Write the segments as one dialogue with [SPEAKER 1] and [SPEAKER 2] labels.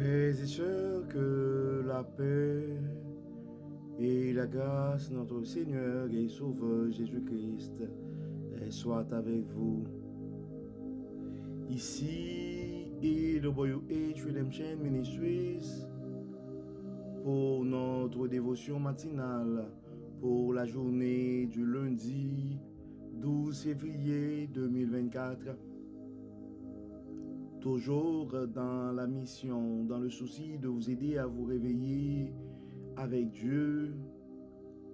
[SPEAKER 1] Frères et sœurs, que la paix et la grâce de notre Seigneur et Sauveur Jésus-Christ soit avec vous. Ici est le WH Redemption Ministries pour notre dévotion matinale pour la journée du lundi 12 février 2024. Toujours dans la mission, dans le souci de vous aider à vous réveiller avec Dieu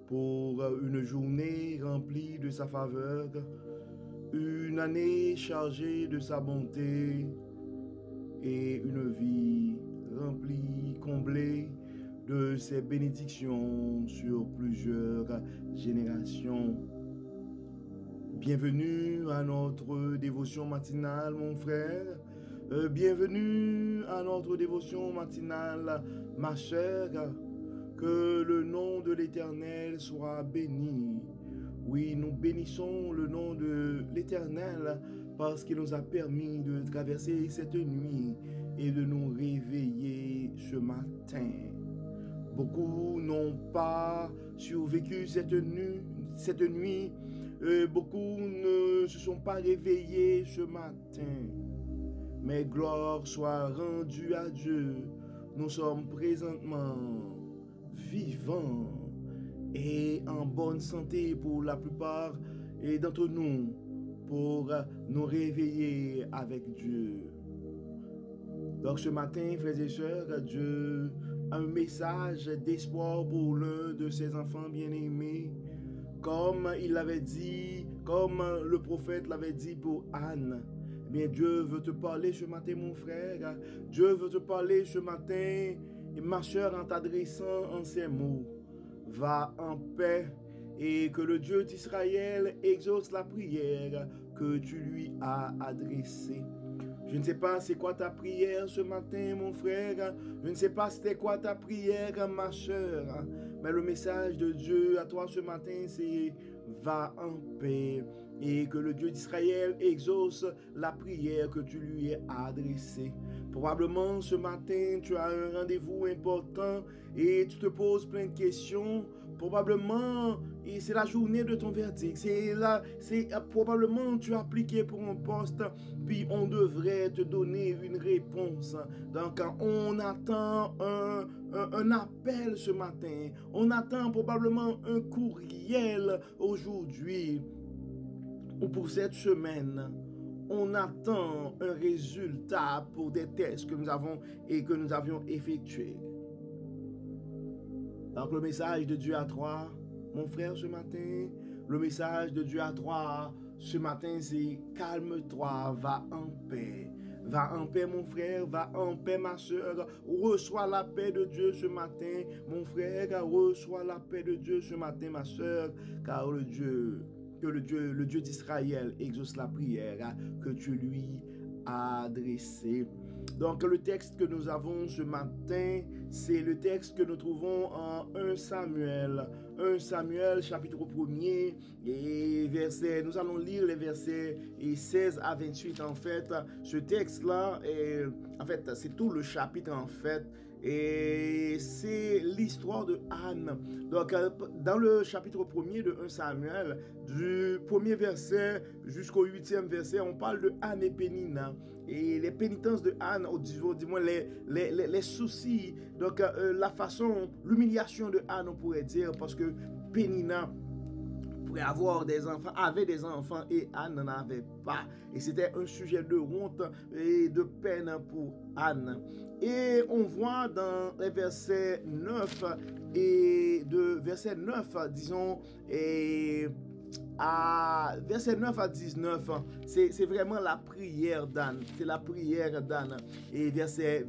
[SPEAKER 1] pour une journée remplie de sa faveur, une année chargée de sa bonté et une vie remplie, comblée de ses bénédictions sur plusieurs générations. Bienvenue à notre dévotion matinale, mon frère. Bienvenue à notre dévotion matinale, ma sœur. Que le nom de l'Éternel soit béni. Oui, nous bénissons le nom de l'Éternel parce qu'il nous a permis de traverser cette nuit et de nous réveiller ce matin. Beaucoup n'ont pas survécu cette nuit. Beaucoup ne se sont pas réveillés ce matin. Mais gloire soit rendue à Dieu. Nous sommes présentement vivants et en bonne santé pour la plupart d'entre nous pour nous réveiller avec Dieu. Donc ce matin, frères et sœurs, Dieu a un message d'espoir pour l'un de ses enfants bien-aimés, comme il l'avait dit, comme le prophète l'avait dit pour Anne. Bien, Dieu veut te parler ce matin, mon frère. Dieu veut te parler ce matin, ma soeur, en t'adressant en ces mots. Va en paix et que le Dieu d'Israël exauce la prière que tu lui as adressée. Je ne sais pas c'est quoi ta prière ce matin, mon frère. Je ne sais pas c'était quoi ta prière, ma soeur. Mais le message de Dieu à toi ce matin, c'est va en paix et que le Dieu d'Israël exauce la prière que tu lui as adressée. Probablement ce matin, tu as un rendez-vous important et tu te poses plein de questions. Probablement, et c'est la journée de ton verdict. Probablement tu as appliqué pour un poste, puis on devrait te donner une réponse. Donc, on attend un appel ce matin. On attend probablement un courriel aujourd'hui ou pour cette semaine. On attend un résultat pour des tests que nous avions effectués. Donc le message de Dieu à toi, mon frère, ce matin, le message de Dieu à toi, ce matin, c'est calme-toi, va en paix. Va en paix, mon frère, va en paix, ma soeur. Reçois la paix de Dieu ce matin, mon frère. Reçois la paix de Dieu ce matin, ma soeur, car le Dieu d'Israël exauce la prière que tu lui as adressée. Donc le texte que nous avons ce matin, c'est le texte que nous trouvons en 1 Samuel chapitre 1er et verset, nous allons lire les versets 16 à 28 en fait. Ce texte-là, c'est tout le chapitre en fait. Et c'est l'histoire de Anne. Donc, dans le chapitre 1er de 1 Samuel, du premier verset jusqu'au 8e verset, on parle de Anne et Pénina. Et les pénitences de Anne, du moins les soucis, donc la façon, l'humiliation de Anne, on pourrait dire, parce que Pénina pourrait avoir des enfants, avait des enfants et Anne n'en avait pas. Et c'était un sujet de honte et de peine pour Anne. Et on voit dans les versets 9 et de verset 9, disons, et à verset 9 à 19, c'est vraiment la prière d'Anne. C'est la prière d'Anne. Et verset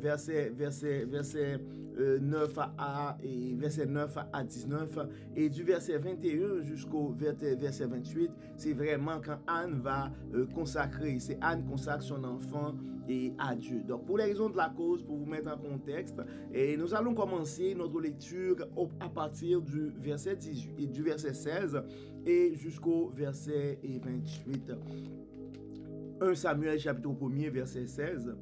[SPEAKER 1] 9 à 19 et du verset 21 jusqu'au verset 28, c'est vraiment quand Anne va consacrer, c'est Anne consacre son enfant et à Dieu. Donc pour les raisons de la cause, pour vous mettre en contexte, et nous allons commencer notre lecture à partir du verset 18 et du verset 16 et jusqu'au verset 28. 1 Samuel chapitre 1er verset 16.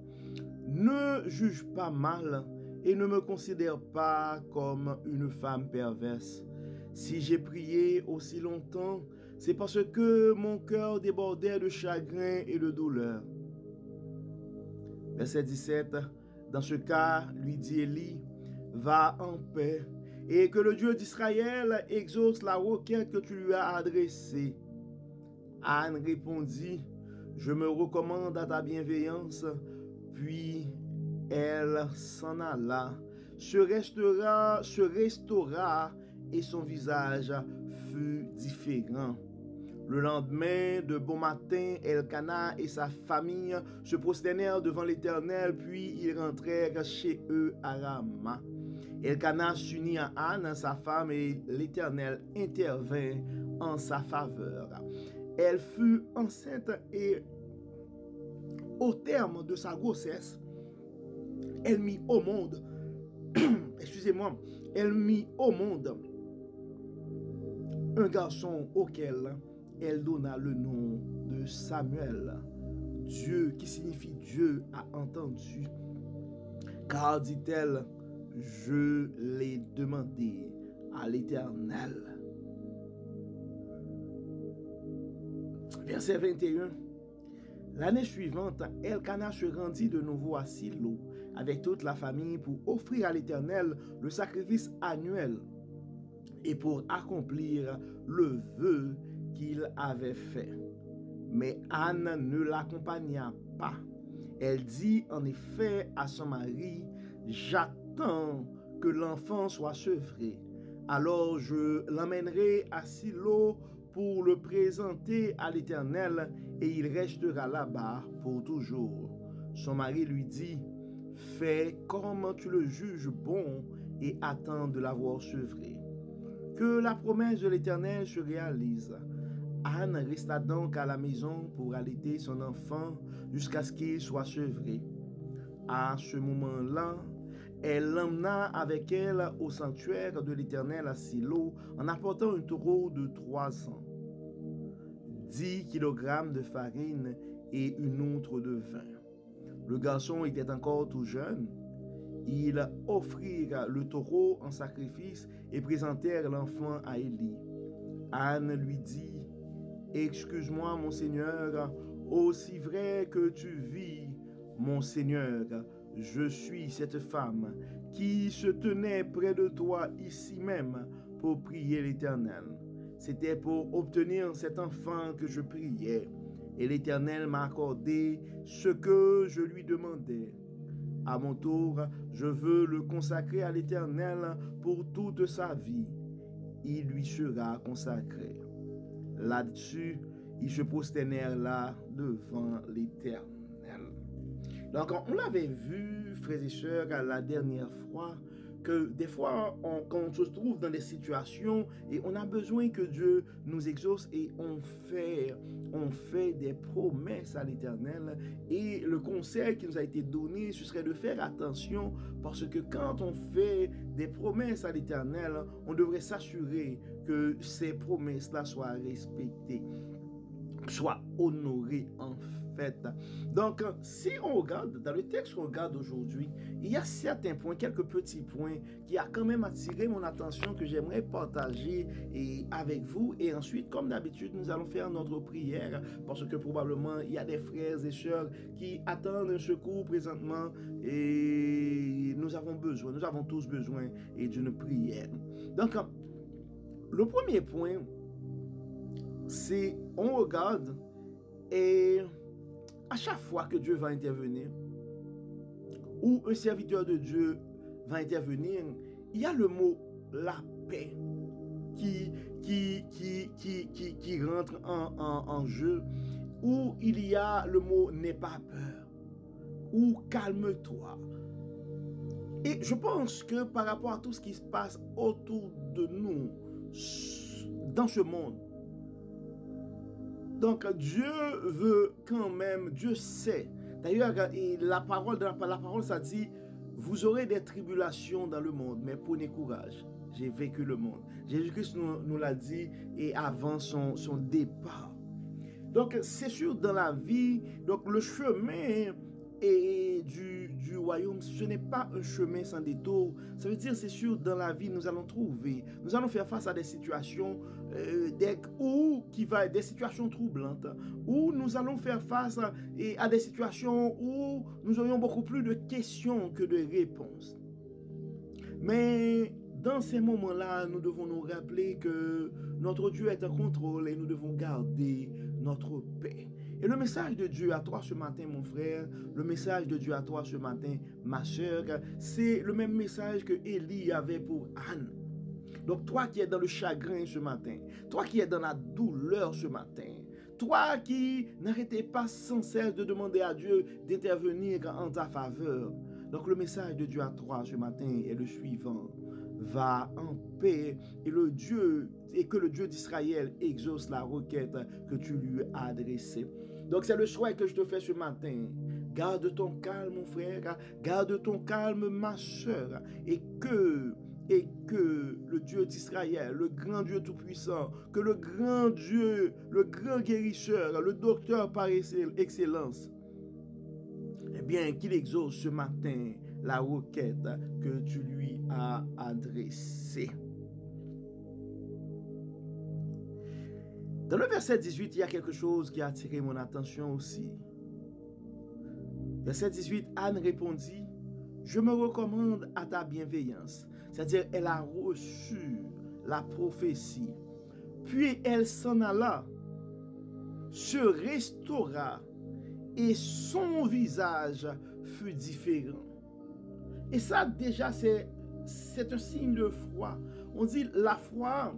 [SPEAKER 1] Ne juge pas mal et ne me considère pas comme une femme perverse. Si j'ai prié aussi longtemps, c'est parce que mon cœur débordait de chagrin et de douleur. Verset 17. Dans ce cas, lui dit Élie, va en paix et que le Dieu d'Israël exauce la requête que tu lui as adressée. Anne répondit, je me recommande à ta bienveillance. Puis elle s'en alla, se restaura et son visage fut différent. Le lendemain, de bon matin, Elkana et sa famille se prosternèrent devant l'Éternel, puis ils rentrèrent chez eux à Rama. Elkana s'unit à Anne, sa femme, et l'Éternel intervint en sa faveur. Elle fut enceinte et au terme de sa grossesse, elle mit au monde, excusez-moi, elle mit au monde un garçon auquel elle donna le nom de Samuel. Dieu, qui signifie Dieu a entendu, car dit-elle, je l'ai demandé à l'Éternel. Verset 21. L'année suivante, Elkana se rendit de nouveau à Silo avec toute la famille pour offrir à l'Éternel le sacrifice annuel et pour accomplir le vœu qu'il avait fait. Mais Anne ne l'accompagna pas. Elle dit en effet à son mari, j'attends que l'enfant soit sevré. Alors je l'emmènerai à Silo pour le présenter à l'Éternel et il restera là-bas pour toujours. Son mari lui dit, fais comme tu le juges bon et attends de l'avoir sevré. Que la promesse de l'Éternel se réalise. Anne resta donc à la maison pour allaiter son enfant jusqu'à ce qu'il soit sevré. À ce moment-là, elle l'emmena avec elle au sanctuaire de l'Éternel à Silo en apportant un taureau de 3 ans, 10 kg de farine et une outre de vin. Le garçon était encore tout jeune. Ils offrirent le taureau en sacrifice et présentèrent l'enfant à Élie. Anne lui dit, excuse-moi, mon Seigneur, aussi vrai que tu vis, mon Seigneur, je suis cette femme qui se tenait près de toi ici même pour prier l'Éternel. C'était pour obtenir cet enfant que je priais, et l'Éternel m'a accordé ce que je lui demandais. À mon tour, je veux le consacrer à l'Éternel pour toute sa vie. Il lui sera consacré. Là-dessus, ils se prosternèrent là devant l'Éternel. Donc, on l'avait vu, frères et sœurs, la dernière fois, que des fois, quand on se trouve dans des situations et on a besoin que Dieu nous exauce et on fait des promesses à l'Éternel. Et le conseil qui nous a été donné, ce serait de faire attention parce que quand on fait des promesses à l'Éternel, on devrait s'assurer que ces promesses-là soient respectées, soient honorées en fait. Donc, si on regarde, dans le texte qu'on regarde aujourd'hui, il y a certains points, quelques petits points qui a quand même attiré mon attention que j'aimerais partager avec vous. Et ensuite, comme d'habitude, nous allons faire notre prière parce que probablement, il y a des frères et sœurs qui attendent un secours présentement et nous avons tous besoin d'une prière. Donc, le premier point, c'est on regarde et à chaque fois que Dieu va intervenir, ou un serviteur de Dieu va intervenir, il y a le mot la paix qui rentre en jeu, où il y a le mot n'aie pas peur, ou calme-toi. Et je pense que par rapport à tout ce qui se passe autour de nous, dans ce monde, donc Dieu veut quand même, Dieu sait. D'ailleurs, la parole, ça dit, vous aurez des tribulations dans le monde, mais prenez courage, j'ai vaincu le monde. Jésus-Christ nous l'a dit et avant son départ. Donc c'est sûr dans la vie, donc le chemin et du royaume, ce n'est pas un chemin sans détour. Ça veut dire, c'est sûr, dans la vie, nous allons trouver, nous allons faire face à des situations des situations troublantes, où nous allons faire face à des situations où nous aurions beaucoup plus de questions que de réponses. Mais dans ces moments-là, nous devons nous rappeler que notre Dieu est en contrôle et nous devons garder notre paix. Et le message de Dieu à toi ce matin, mon frère, le message de Dieu à toi ce matin, ma soeur, c'est le même message que Élie avait pour Anne. Donc toi qui es dans le chagrin ce matin, toi qui es dans la douleur ce matin, toi qui n'arrêtais pas sans cesse de demander à Dieu d'intervenir en ta faveur. Donc le message de Dieu à toi ce matin est le suivant. Va en paix et que le Dieu d'Israël exauce la requête que tu lui as adressée. Donc c'est le souhait que je te fais ce matin. Garde ton calme, mon frère, garde ton calme, ma soeur, et que le Dieu d'Israël, le grand Dieu tout-puissant, que le grand Dieu, le grand guérisseur, le docteur par excellence, eh bien, qu'il exauce ce matin la requête que tu lui as adressée. Dans le verset 18, il y a quelque chose qui a attiré mon attention aussi. Verset 18, Anne répondit, « Je me recommande à ta bienveillance. » C'est-à-dire, elle a reçu la prophétie. Puis elle s'en alla, se restaura, et son visage fut différent. Et ça, déjà, c'est un signe de foi. On dit la foi,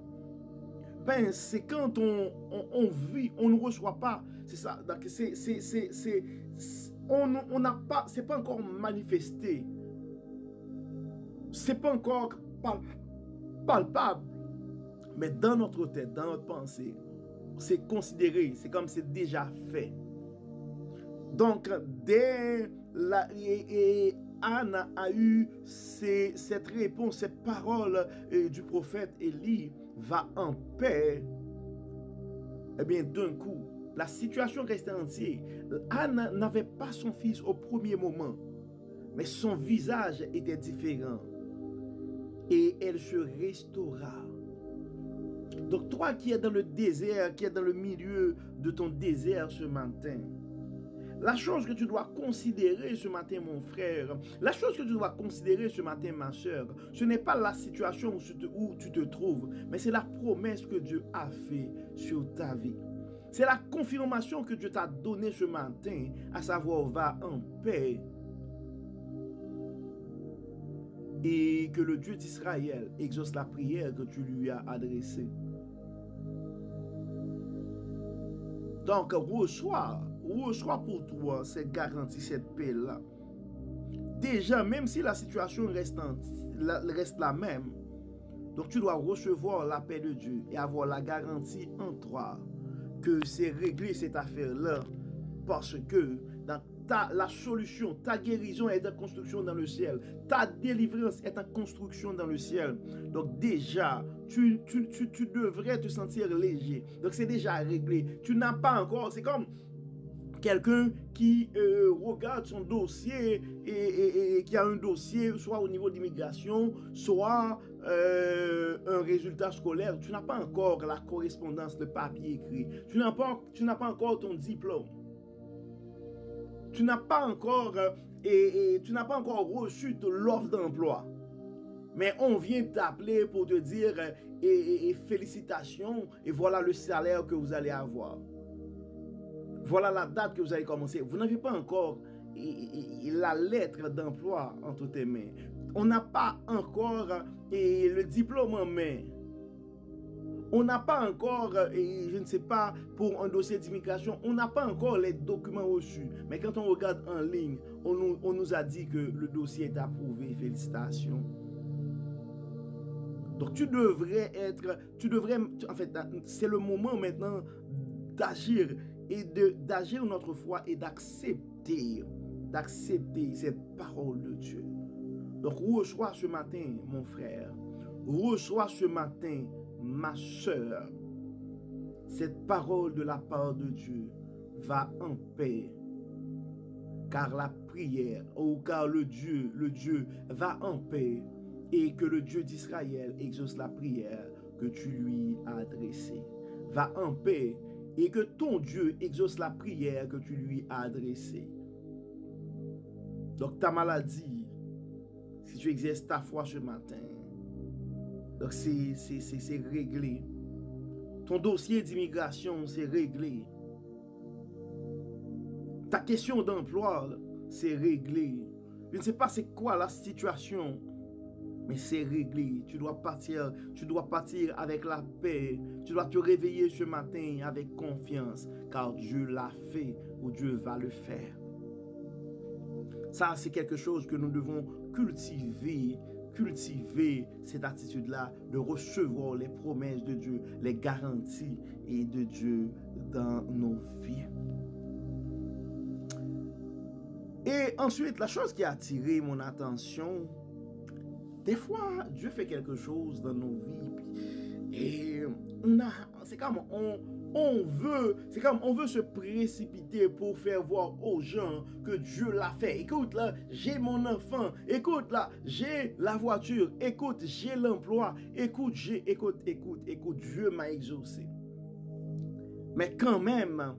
[SPEAKER 1] ben, c'est quand on vit, on ne reçoit pas. C'est ça. Donc, on n'a pas, c'est pas encore manifesté. C'est pas encore palpable. Mais dans notre tête, dans notre pensée, c'est considéré, c'est comme c'est déjà fait. Donc, Anne a eu cette réponse, cette parole du prophète Élie, va en paix. Eh bien, d'un coup, la situation restait entière. Anne n'avait pas son fils au premier moment, mais son visage était différent. Et elle se restaura. Donc, toi qui es dans le désert, qui es dans le milieu de ton désert ce matin, la chose que tu dois considérer ce matin, mon frère, la chose que tu dois considérer ce matin, ma soeur, ce n'est pas la situation où tu te trouves, mais c'est la promesse que Dieu a faite sur ta vie. C'est la confirmation que Dieu t'a donnée ce matin, à savoir, va en paix. Et que le Dieu d'Israël exauce la prière que tu lui as adressée. Donc, reçois pour toi cette garantie, cette paix-là. Déjà, même si la situation reste la même, donc tu dois recevoir la paix de Dieu et avoir la garantie en toi que c'est réglé cette affaire-là, parce que la solution, ta guérison est en construction dans le ciel. Ta délivrance est en construction dans le ciel. Donc déjà, tu devrais te sentir léger. Donc c'est déjà réglé. Tu n'as pas encore, c'est comme quelqu'un qui regarde son dossier et qui a un dossier soit au niveau d'immigration, soit un résultat scolaire. Tu n'as pas encore la correspondance, le papier écrit. Tu n'as pas encore ton diplôme. Tu n'as pas encore reçu l'offre d'emploi. Mais on vient t'appeler pour te dire félicitations et voilà le salaire que vous allez avoir. Voilà la date que vous allez commencer. Vous n'avez pas encore la lettre d'emploi entre tes mains. On n'a pas encore le diplôme en main. On n'a pas encore, je ne sais pas, pour un dossier d'immigration, on n'a pas encore les documents reçus. Mais quand on regarde en ligne, on nous a dit que le dossier est approuvé. Félicitations. Donc en fait, c'est le moment maintenant d'agir et d'agir notre foi et d'accepter cette parole de Dieu. Donc reçois ce matin, mon frère, reçois ce matin, ma soeur, cette parole de la part de Dieu. Va en paix, car la prière, ou car le Dieu va en paix, et que le Dieu d'Israël exauce la prière que tu lui as adressée. Va en paix, et que ton Dieu exauce la prière que tu lui as adressée. Donc ta maladie, si tu exerces ta foi ce matin, donc c'est réglé. Ton dossier d'immigration, c'est réglé. Ta question d'emploi, c'est réglé. Je ne sais pas c'est quoi la situation, mais c'est réglé. Tu dois partir avec la paix. Tu dois te réveiller ce matin avec confiance, car Dieu l'a fait ou Dieu va le faire. Ça, c'est quelque chose que nous devons cultiver cette attitude-là, de recevoir les promesses de Dieu, les garanties et de Dieu dans nos vies. Et ensuite, la chose qui a attiré mon attention, des fois, Dieu fait quelque chose dans nos vies et c'est comme on veut se précipiter pour faire voir aux gens que Dieu l'a fait. Écoute là, j'ai mon enfant. Écoute là, j'ai la voiture. Écoute, j'ai l'emploi. Écoute, Dieu m'a exaucé. Mais quand même,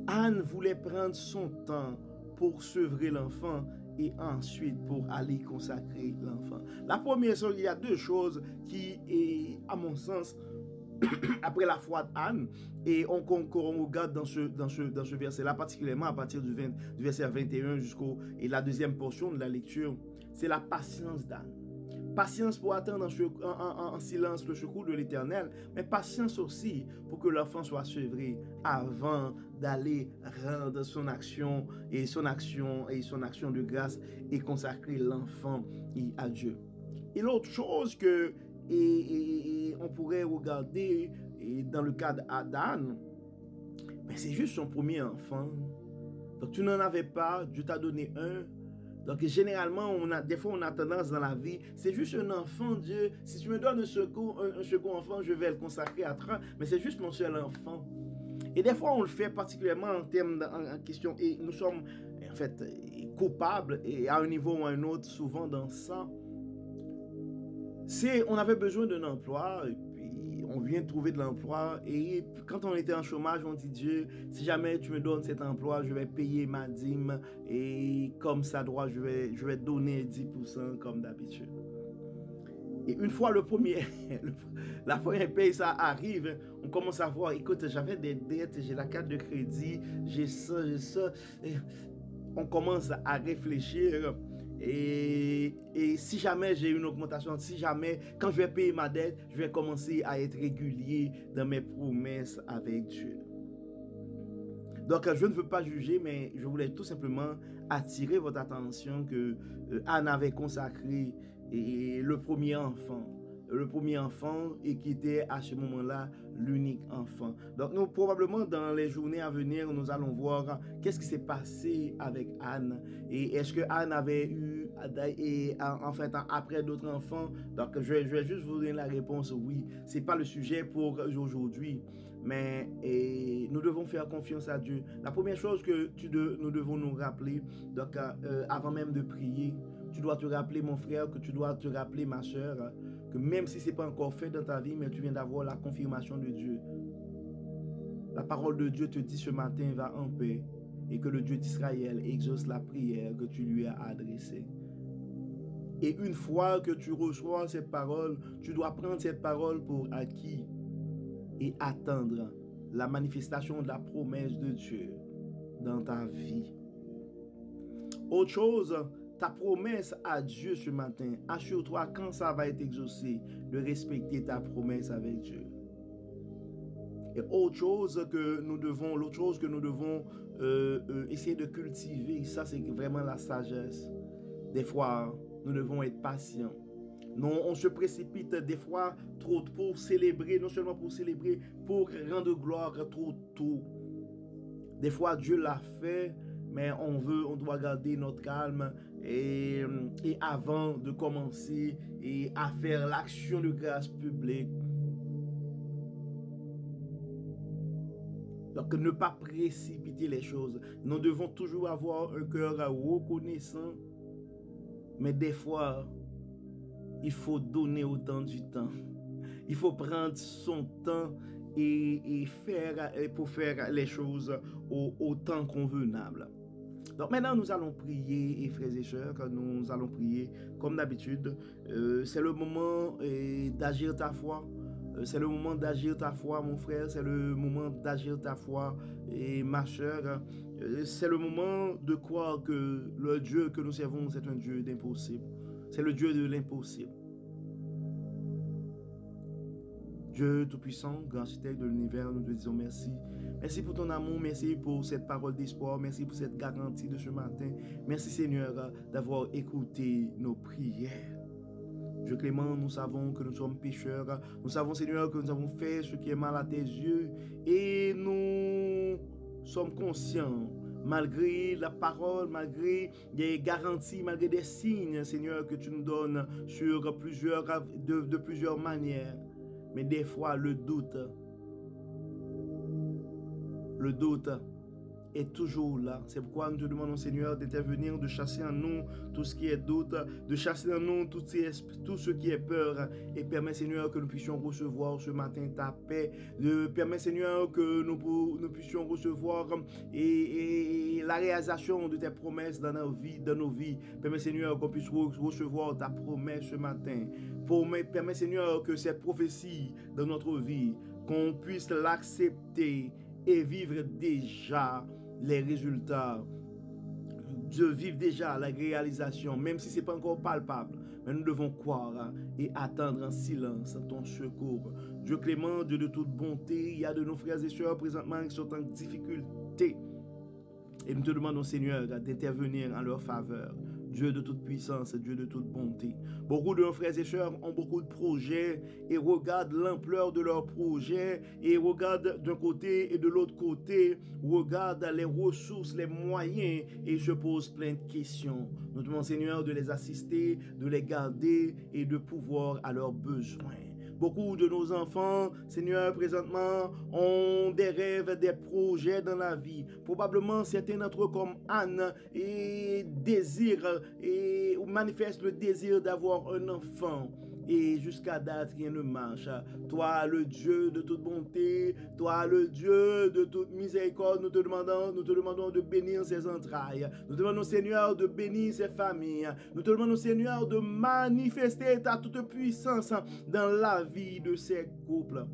[SPEAKER 1] Anne voulait prendre son temps pour sevrer l'enfant et ensuite pour aller consacrer l'enfant. La première chose, il y a deux choses qui, à mon sens, après la foi d'Anne, et on regarde dans ce verset-là, particulièrement à partir du verset 21 jusqu'au et la deuxième portion de la lecture, c'est la patience d'Anne. Patience pour attendre en silence le secours de l'Éternel, mais patience aussi pour que l'enfant soit sevré avant d'aller rendre son action de grâce et consacrer l'enfant à Dieu. Et l'autre chose que on pourrait regarder dans le cas d'Anne, mais c'est juste son premier enfant. Donc tu n'en avais pas, Dieu t'a donné un. Donc généralement, des fois on a tendance dans la vie, c'est juste un enfant, Dieu, si tu me donnes un second enfant, je vais le consacrer à 30, mais c'est juste mon seul enfant. Et des fois on le fait particulièrement en termes en question, et nous sommes en fait coupables, et à un niveau ou à un autre, souvent dans ça. On avait besoin d'un emploi, et puis on vient de trouver de l'emploi, et quand on était en chômage, on dit Dieu, si jamais tu me donnes cet emploi, je vais payer ma dîme, et comme ça doit, je vais donner 10% comme d'habitude. Et une fois la première paye, ça arrive, on commence à voir, écoute, j'avais des dettes, j'ai la carte de crédit, j'ai ça, et on commence à réfléchir. Et si jamais j'ai une augmentation, si jamais, quand je vais payer ma dette, je vais commencer à être régulier dans mes promesses avec Dieu. Donc, je ne veux pas juger, mais je voulais tout simplement attirer votre attention que Anne avait consacré le premier enfant et qui était à ce moment-là l'unique enfant. Donc nous probablement dans les journées à venir, nous allons voir qu'est-ce qui s'est passé avec Anne et est-ce que Anne avait eu en fait après d'autres enfants. Donc je vais juste vous donner la réponse oui. C'est pas le sujet pour aujourd'hui, mais nous devons faire confiance à Dieu. La première chose que nous devons nous rappeler, donc avant même de prier, tu dois te rappeler, mon frère, que tu dois te rappeler, ma soeur, que même si ce n'est pas encore fait dans ta vie, mais tu viens d'avoir la confirmation de Dieu. La parole de Dieu te dit ce matin, va en paix, et que le Dieu d'Israël exauce la prière que tu lui as adressée. Et une fois que tu reçois cette parole, tu dois prendre cette parole pour acquis et attendre la manifestation de la promesse de Dieu dans ta vie. Autre chose, ta promesse à Dieu ce matin, assure-toi quand ça va être exaucé, de respecter ta promesse avec Dieu. Et l'autre chose que nous devons essayer de cultiver, ça c'est vraiment la sagesse. Des fois, nous devons être patients. Non, on se précipite des fois trop pour célébrer, non seulement pour célébrer, pour rendre gloire trop tôt. Des fois, Dieu l'a fait, mais on doit garder notre calme et avant de commencer à faire l'action de grâce publique. Donc, ne pas précipiter les choses. Nous devons toujours avoir un cœur reconnaissant. Mais des fois, il faut donner autant du temps. Il faut prendre son temps pour faire les choses au temps convenable. Donc maintenant, nous allons prier, et frères et sœurs, nous allons prier comme d'habitude. C'est le moment d'agir ta foi. C'est le moment d'agir ta foi, mon frère. C'est le moment d'agir ta foi, et ma sœur. C'est le moment de croire que le Dieu que nous servons, c'est un Dieu d'impossible. C'est le Dieu de l'impossible. Dieu Tout-Puissant, grand architecte de l'univers, nous te disons merci. Merci pour ton amour, merci pour cette parole d'espoir, merci pour cette garantie de ce matin. Merci Seigneur d'avoir écouté nos prières. Dieu Clément, nous savons que nous sommes pécheurs. Nous savons Seigneur que nous avons fait ce qui est mal à tes yeux. Et nous sommes conscients, malgré la parole, malgré des garanties, malgré des signes, Seigneur, que tu nous donnes de plusieurs manières. Mais des fois, le doute est toujours là. C'est pourquoi nous te demandons, Seigneur, d'intervenir, de chasser en nous tout ce qui est doute, de chasser en nous tout ce qui est peur, et permet, Seigneur, que nous puissions recevoir ce matin ta paix. Permet, Seigneur, que nous puissions recevoir et la réalisation de tes promesses dans nos vies. Permet, Seigneur, qu'on puisse recevoir ta promesse ce matin. Permet, Seigneur, que cette prophétie dans notre vie, qu'on puisse l'accepter et vivre déjà les résultats, de vivre déjà la réalisation, même si ce n'est pas encore palpable. Mais nous devons croire et attendre en silence ton secours. Dieu clément, Dieu de toute bonté, il y a de nos frères et sœurs présentement qui sont en difficulté. Et nous te demandons, Seigneur, d'intervenir en leur faveur. Dieu de toute puissance, Dieu de toute bonté. Beaucoup de nos frères et sœurs ont beaucoup de projets et regardent l'ampleur de leurs projets et regardent d'un côté et de l'autre côté, regardent les ressources, les moyens et se posent plein de questions. Nous demandons, Seigneur, de les assister, de les garder et de pouvoir à leurs besoins. Beaucoup de nos enfants, Seigneur, présentement, ont des rêves, des projets dans la vie. Probablement, certains d'entre eux, comme Anne, manifestent le désir d'avoir un enfant. Et jusqu'à date, rien ne marche. Toi, le Dieu de toute bonté, toi, le Dieu de toute miséricorde, nous te demandons de bénir ses entrailles. Nous te demandons, Seigneur, de bénir ses familles. Nous te demandons, Seigneur, de manifester ta toute puissance dans la vie de ces couples.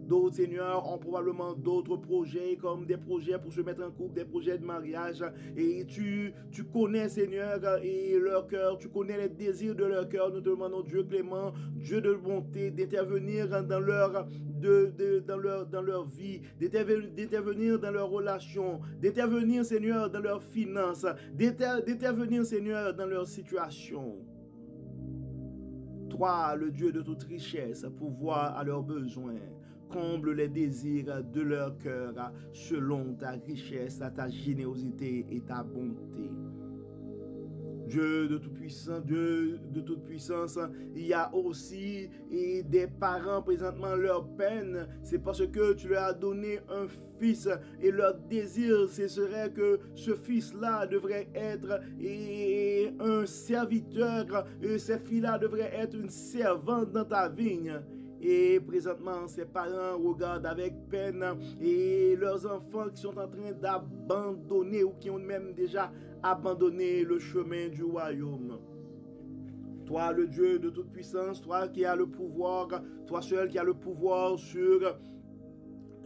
[SPEAKER 1] D'autres, Seigneur, ont probablement d'autres projets, comme des projets pour se mettre en couple, des projets de mariage. Et tu connais, Seigneur, et leur cœur, tu connais les désirs de leur cœur. Nous te demandons, Dieu clément, Dieu de bonté, d'intervenir dans leur vie, d'intervenir dans leurs relations, d'intervenir, Seigneur, dans leurs finances, d'intervenir, Seigneur, dans leur situation. Toi, le Dieu de toute richesse, pour voir à leurs besoins. Comble les désirs de leur cœur selon ta richesse, ta générosité et ta bonté. Dieu de toute puissance, il y a aussi des parents présentement leur peine, c'est parce que tu leur as donné un fils et leur désir, ce serait que ce fils-là devrait être un serviteur et cette fille-là devrait être une servante dans ta vigne. Et présentement, ces parents regardent avec peine et leurs enfants qui sont en train d'abandonner ou qui ont même déjà abandonné le chemin du royaume. Toi, le Dieu de toute puissance, toi qui as le pouvoir, toi seul qui as le pouvoir sur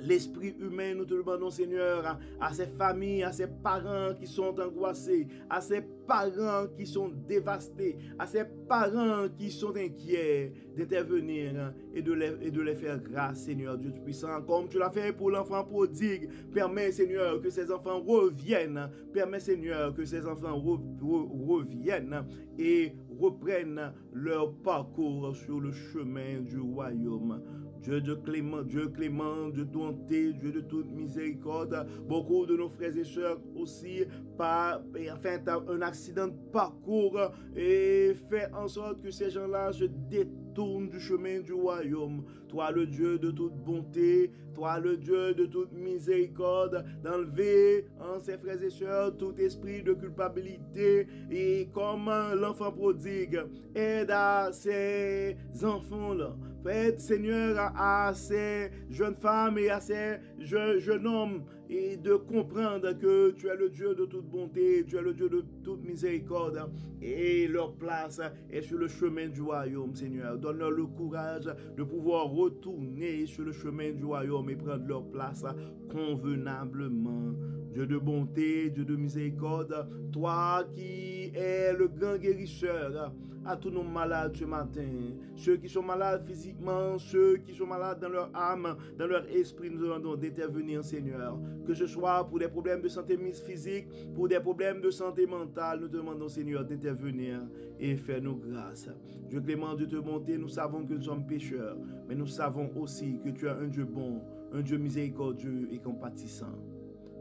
[SPEAKER 1] l'esprit humain, nous te demandons, Seigneur, à ces familles, à ces parents qui sont angoissés, à ces parents qui sont dévastés, à ces parents qui sont inquiets, d'intervenir et de les faire grâce, Seigneur Dieu Tout-Puissant, comme tu l'as fait pour l'enfant prodigue. Permets, Seigneur, que ces enfants reviennent. Permets, Seigneur, que ces enfants reviennent et reprennent leur parcours sur le chemin du royaume. Dieu de clément, Dieu clément, Dieu de bonté, Dieu de toute miséricorde. Beaucoup de nos frères et sœurs aussi, un accident de parcours et fait en sorte que ces gens-là se détournent du chemin du royaume. Toi, le Dieu de toute bonté, toi, le Dieu de toute miséricorde, d'enlever en ces frères et sœurs tout esprit de culpabilité et comme l'enfant prodigue, aide à ces enfants-là. Aide, Seigneur, à ces jeunes femmes et à ces jeunes hommes et de comprendre que tu es le Dieu de toute bonté, tu es le Dieu de toute miséricorde et leur place est sur le chemin du royaume, Seigneur. Donne-leur le courage de pouvoir retourner sur le chemin du royaume et prendre leur place convenablement. Dieu de bonté, Dieu de miséricorde, toi qui es le grand guérisseur à tous nos malades ce matin, ceux qui sont malades physiquement, ceux qui sont malades dans leur âme, dans leur esprit, nous demandons d'intervenir, Seigneur, que ce soit pour des problèmes de santé physique, pour des problèmes de santé mentale, nous demandons, Seigneur, d'intervenir et faire nos grâces. Dieu clément, Dieu de bonté, nous savons que nous sommes pécheurs, mais nous savons aussi que tu es un Dieu bon, un Dieu miséricordieux et compatissant.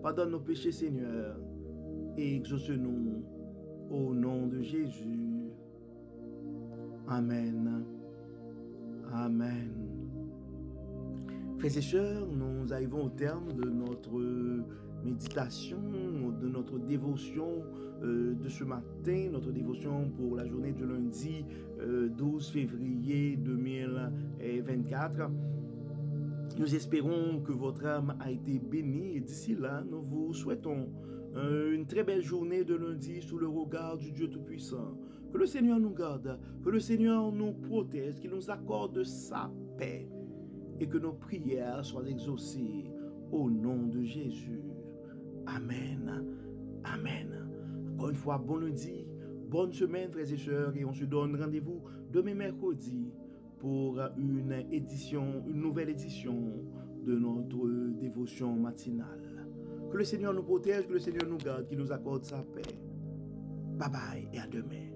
[SPEAKER 1] Pardonne nos péchés, Seigneur, et exauce-nous au nom de Jésus. Amen. Amen. Frères et sœurs, nous arrivons au terme de notre méditation, de notre dévotion de ce matin, notre dévotion pour la journée du lundi 12 février 2024. Nous espérons que votre âme a été bénie et d'ici là, nous vous souhaitons une très belle journée de lundi sous le regard du Dieu Tout-Puissant. Que le Seigneur nous garde, que le Seigneur nous protège, qu'il nous accorde sa paix et que nos prières soient exaucées au nom de Jésus. Amen. Amen. Encore une fois, bon lundi, bonne semaine, frères et sœurs, et on se donne rendez-vous demain mercredi pour une nouvelle édition de notre dévotion matinale. Que le Seigneur nous protège, que le Seigneur nous garde, qu'il nous accorde sa paix. Bye bye et à demain.